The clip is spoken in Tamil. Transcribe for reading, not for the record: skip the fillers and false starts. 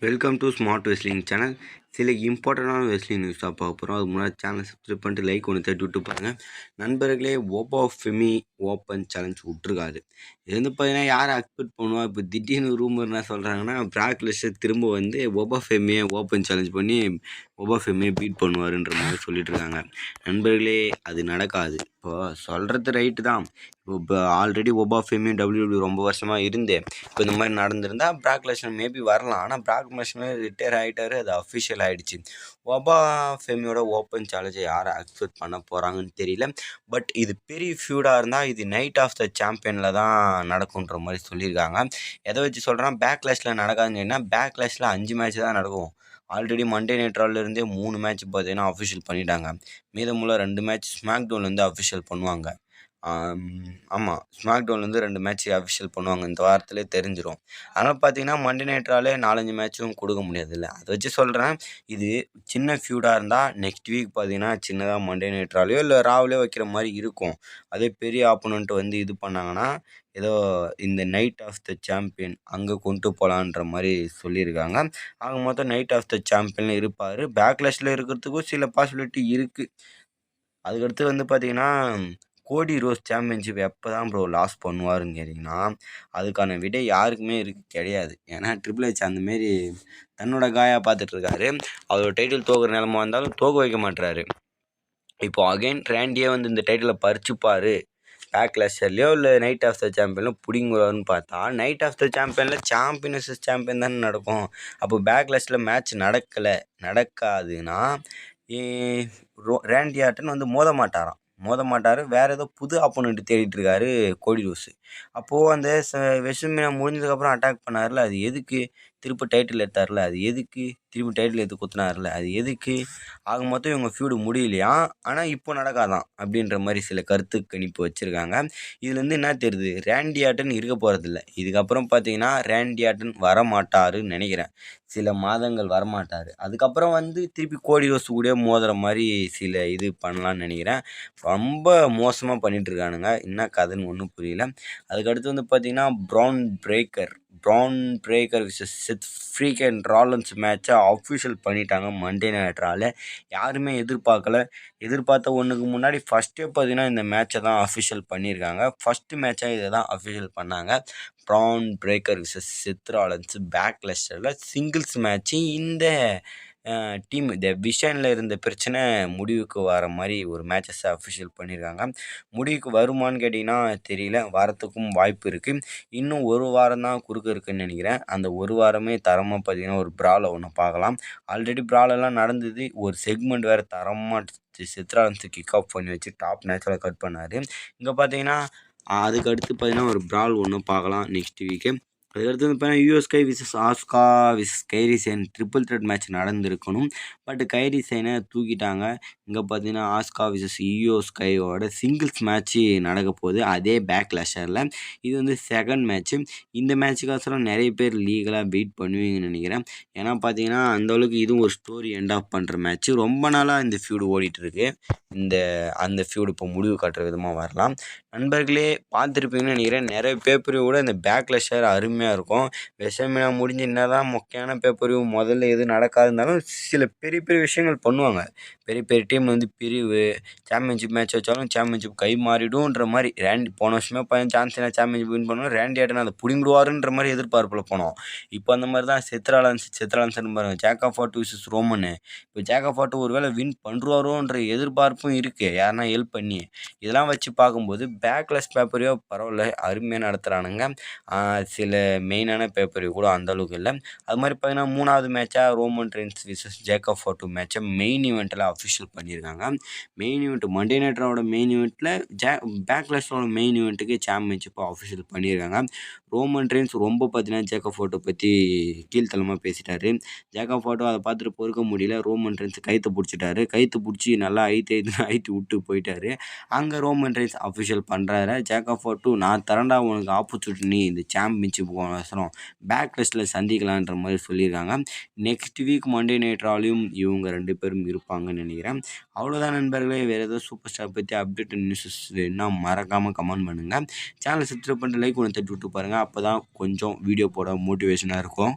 Welcome to smart wrestling channel. சில இம்பார்ட்டண்டான வெஸ்லிங் நியூஸ் தான் பார்க்க போகிறோம். அதுக்கு முன்னாடி சேனலை சப்ஸ்கிரைப் பண்ணிட்டு லைக் ஒன்று தட்டி விட்டு பாருங்கள். நண்பர்களே, ஓபா ஃபெமி ஓப்பன் சேலஞ்ச் விட்ருக்காரு. இது வந்து பார்த்தீங்கன்னா யாரை எக்ஸ்பெக்ட் பண்ணுவா? இப்போ திடீர்னு ரூமர் என்ன சொல்கிறாங்கன்னா, பிராக் லெஸ்னர் திரும்ப வந்து ஓபா ஃபெமியை ஓப்பன் சேலஞ்ச் பண்ணி ஓபா ஃபெமியை பீட் பண்ணுவாருன்ற மாதிரி சொல்லிட்டு இருக்காங்க. நண்பர்களே, அது நடக்காது. இப்போ சொல்கிறது ரைட்டு தான். இப்போ ஆல்ரெடி ஓபா ஃபெமியும் டபிள்யூடபிள்யூ ரொம்ப வருஷமாக இருந்து இப்போ இந்த மாதிரி நடந்திருந்தால் பிராக் லெஸ்னர் மேபி வரலாம். ஆனால் பிராக் லெஸ்னர் ரிட்டையர் ஆகிட்டாரு, அது அஃபிஷியல் ஆகிடுச்சு. ஓபா ஃபெமியோட ஓப்பன் சேலஞ்சை யாரை அக்செப்ட் பண்ண போகிறாங்கன்னு தெரியல. பட் இது பெரிய ஃபியூடாக இருந்தால் இது நைட் ஆஃப் த சாம்பியனில் தான் நடக்குன்ற மாதிரி சொல்லியிருக்காங்க. எதை வச்சு சொல்கிறேன்னா, பேக்லேஷில் நடக்காதுன்னு சொன்னால் பேக்லேஷில் 5 மேட்ச் தான் நடக்கும். ஆல்ரெடி மண்டே நைட் ராலேருந்தே 3 மேட்ச் பார்த்தீங்கன்னா அஃபிஷியல் பண்ணிட்டாங்க. மீதமுள்ள 2 மேட்ச் ஸ்மாக் டவுன்லேருந்து அஃபிஷியல் பண்ணுவாங்க. ஆமாம், ஸ்மாக் டவுன்லேருந்து 2 மேட்ச் அஃபிஷியல் பண்ணுவாங்க. இந்த வாரத்திலே தெரிஞ்சிடும். அதனால் பார்த்தீங்கன்னா மண்டே நைட் ராலே 4-5 மேட்சும் கொடுக்க முடியாதுல்ல. அதை வச்சு சொல்கிறேன், இது சின்ன ஃபியூடாக இருந்தால் நெக்ஸ்ட் வீக் பார்த்தீங்கன்னா சின்னதாக மண்டே நைட் ராலையோ இல்லை ராவிலையோ வைக்கிற மாதிரி இருக்கும். அதே பெரிய ஆப்போனண்ட் வந்து இது பண்ணாங்கன்னா ஏதோ இந்த நைட் ஆஃப் த சாம்பியன் அங்கே கொண்டு போகலான்ற மாதிரி சொல்லியிருக்காங்க. ஆக மொத்தம் நைட் ஆஃப் த சாம்பியன் இருப்பார். பேக்லேஷில் இருக்கிறதுக்கும் சில பாசிபிலிட்டி இருக்குது. அதுக்கடுத்து வந்து பார்த்தீங்கன்னா, கோடி ரோஸ் சாம்பியன்ஷிப் எப்போ தான் ப்ரோ லாஸ் பண்ணுவாருன்னு கேட்டிங்கன்னா, அதுக்கான விடை யாருக்குமே கிடையாது. ஏன்னா ட்ரிபிள் ஹெச் அந்தமாரி தன்னோட காயாக பார்த்துட்ருக்காரு. அவர் டைட்டில் தோக்குற நிலமை வந்தாலும் தோக்க வைக்க மாட்டுறாரு. இப்போ அகைன் ரேண்டியே வந்து இந்த டைட்டிலை பறிச்சுப்பார், பேக்லேஷர்லையோ இல்லை நைட் ஆஃப் த சாம்பியன்லையோ பிடிங்குவாருன்னு பார்த்தா, நைட் ஆஃப் த சாம்பியனில் சாம்பியன் வர்சஸ் சாம்பியன் தானே நடக்கும். அப்போ பேக்லேஷில் மேட்ச் நடக்காதுன்னா ரேண்டி ஆர்டன் வந்து மோத மாட்டார். வேறு ஏதோ புது ஆப்போனண்ட் தேடிட்டு இருக்காரு கோடி ரோஸு. அப்போது அந்த வெஸ்ட்மீனா முடிஞ்சதுக்கப்புறம் அட்டாக் பண்ணார்ல, அது எதுக்கு? திரும்ப டைட்டில் எடுத்தார்ல, அது எதுக்கு? திரும்ப டைட்டில் எடுத்து குத்துனார்ல, அது எதுக்கு? ஆக மொத்தம் இவங்க ஃபியூடு முடியலையா, ஆனால் இப்போ நடக்காதான் அப்படின்ற மாதிரி சில கருத்து கணிப்பு வச்சுருக்காங்க. இதுலேருந்து என்ன தெரியுது? ரேண்டி ஆர்டன் இருக்க போகிறதில்ல. இதுக்கப்புறம் பார்த்தீங்கன்னா ரேண்டி ஆர்டன் வரமாட்டாருன்னு நினைக்கிறேன். சில மாதங்கள் வரமாட்டார். அதுக்கப்புறம் வந்து திருப்பி கோடி ரோஸ் கூட மோதுற மாதிரி சில இது பண்ணலான்னு நினைக்கிறேன். ரொம்ப மோசமாக பண்ணிகிட்ருக்கானுங்க. என்ன கதைன்னு ஒன்றும் புரியல. அதுக்கடுத்து வந்து பார்த்திங்கன்னா ப்ரான் பிரேக்கர் விசஸ் செத் ஃப்ரீக்கன் ராலன்ஸ் மேட்சை அஃபிஷியல் பண்ணிட்டாங்க மண்டே நைட் ராவில். யாருமே எதிர்பார்த்த ஒன்றுக்கு முன்னாடி ஃபஸ்ட்டே பார்த்தீங்கன்னா இந்த மேட்சை தான் அஃபிஷியல் பண்ணியிருக்காங்க. ஃபஸ்ட்டு மேட்சாக இதை தான் அஃபிஷியல் பண்ணாங்க. PRAN Breakker versus Seth Rollins பேக்லேஷரில் சிங்கிள்ஸ் மேட்ச்சு. இந்த டீம் இந்த விஷனில் இருந்த பிரச்சனை முடிவுக்கு வர மாதிரி ஒரு மேட்சஸை அஃபிஷியல் பண்ணியிருக்காங்க. முடிவுக்கு வருமானு கேட்டிங்கன்னா தெரியல. வரத்துக்கும் வாய்ப்பு இருக்குது. இன்னும் ஒரு வாரம் தான் குறுக்க இருக்குதுன்னு நினைக்கிறேன். அந்த ஒரு வாரமே தரமாக பார்த்திங்கன்னா ஒரு ப்ராவில் ஒன்று பார்க்கலாம். ஆல்ரெடி ப்ராலெல்லாம் நடந்தது. ஒரு செக்மெண்ட் வேறு தரமாக சித்ராலன்ஸு கிக் ஆஃப் பண்ணி வச்சு டாப் நேச்சுரலாக கட் பண்ணார். இங்கே பார்த்தீங்கன்னா அதுக்கடுத்து பார்த்தீங்கன்னா ஒரு ப்ரால் ஒன்று பார்க்கலாம் நெக்ஸ்ட் வீக்கு. அதுக்கடுத்து வந்து பார்த்தீங்கன்னா IYO SKY versus Asuka versus Kairi Sane triple threat match நடந்திருக்கணும். பட் கைரி சைனை தூக்கிட்டாங்க. இங்கே பார்த்தீங்கன்னா ஆஸ்கா விசஸ் யூஎஸ்கையோட சிங்கிள்ஸ் மேட்ச்சு நடக்க போகுது அதே பேக்லேஷரில். இது வந்து செகண்ட் மேட்ச்சு. இந்த மேட்ச்சுக்கோசரம் நிறைய பேர் லீகலாக வெயிட் பண்ணுவீங்கன்னு நினைக்கிறேன். ஏன்னா பார்த்தீங்கன்னா அந்தளவுக்கு இதுவும் ஒரு ஸ்டோரி எண்ட் ஆஃப் பண்ணுற மேட்ச்சு. ரொம்ப நாளாக இந்த ஃபியூடு ஓடிட்டுருக்கு. அந்த ஃபியூடு இப்போ முடிவு காட்டுற விதமாக வரலாம். நண்பர்களே, பார்த்துருப்பீங்கன்னு நினைக்கிறேன். நிறைய பேப்பரையும் கூட இந்த பேக்லேஷர் அருமையாக இருக்கும். வெசமினா முடிஞ்சு என்ன தான் மொக்கையான பேப்பரையும் முதல்ல எது நடக்காதுனாலும் சில பெரிய பெரிய விஷயங்கள் பண்ணுவாங்க. பெரிய பெரிய டீம் வந்து பிரிவு சாம்பியன்ஷிப் மேட்ச் வச்சாலும் சாம்பியன்ஷிப் கை மாறிடும்ன்ற மாதிரி. போன வருஷமே ஜான்சனா சாம்பியன்ஷிப் வின் பண்ணுவோம், ரேண்டி ஆர்டன் அதை பிடிங்கிடுவாருன்ற மாதிரி எதிர்பார்ப்பில் போனோம். இப்போ அந்த மாதிரி தான் செத்ராலன்ஸ்னு பாருங்க, ஜாக் ஆஃப் ஆட் விசஸ் ரோமனு. இப்போ ஜாக் ஆஃப் ஆட் ஒரு வேளை வின் பண்ணுறாரோன்ற எதிர்பார்ப்பும் இருக்குது, யாருன்னா ஹெல்ப் பண்ணி. இதெல்லாம் வச்சு பார்க்கும்போது பேக்லெஸ் பேப்பரையோ பரவாயில்ல, அருமையாக நடத்துகிறானுங்க. சில மெயினான பேப்பரையோ கூட அந்தளவுக்கு இல்லை. அது மாதிரி பார்த்தீங்கன்னா 3வது மேட்சாக ரோமன் ரெயின்ஸ் விசஸ் ஜாக் ஆஃப் ஆட் மேட்சை மெயின் ஈவெண்ட்டில் அஃபிஷியல் பண்ணியிருக்காங்க. மெயின் ஈவெண்ட் மண்டே நைட்டரோட மெயின் ஈவெண்ட்டில் பேக்லேஷோட மெயின் ஈவெண்ட்டுக்கு சாம்பியன்ஷிப்பை அஃபிஷியல் பண்ணியிருக்காங்க. ரோமன் ரெயின்ஸ் ரொம்ப பார்த்தீங்கன்னா ஜாக் ஆஃப் ஆட்டை பற்றி கீழ்த்தனமாக பேசிட்டாரு. ஜாக் ஆஃப் ஆட்டோ அதை பார்த்துட்டு பொறுக்க முடியல. ரோமன் ரெயின்ஸ் கைத்தை பிடிச்சி நல்லா ஐத்தி விட்டு போயிட்டாரு. அங்கே ரோமன் ரெயின்ஸ் அஃபிஷியல் பண்ணுறாரு. ஜாக் ஆஃப் ஆட் நான் தரேன்டா உனக்கு ஆப்பர்ச்சுனிட்டி, இந்த சாம்பியன்ஷிப் அவசரம் பேக்லேஷில் சந்திக்கலான்ற மாதிரி சொல்லியிருக்காங்க. நெக்ஸ்ட் வீக் மண்டே நைட் ராலையும் இவங்க 2 பேரும் இருப்பாங்கன்னு நினைக்கிறேன். அவ்வளோதான் நண்பர்களே. வேறு ஏதோ சூப்பர் ஸ்டார் பற்றி அப்டேட் நியூஸஸ் வேணுன்னா மறக்காமல் கமெண்ட் பண்ணுங்கள். சேனலை சப்ஸ்கிரைப் பண்ணிட்டு லைக் ஒன்று தட்டி விட்டு பாருங்கள். அப்போ தான் கொஞ்சம் வீடியோ போட மோட்டிவேஷனாக இருக்கும்.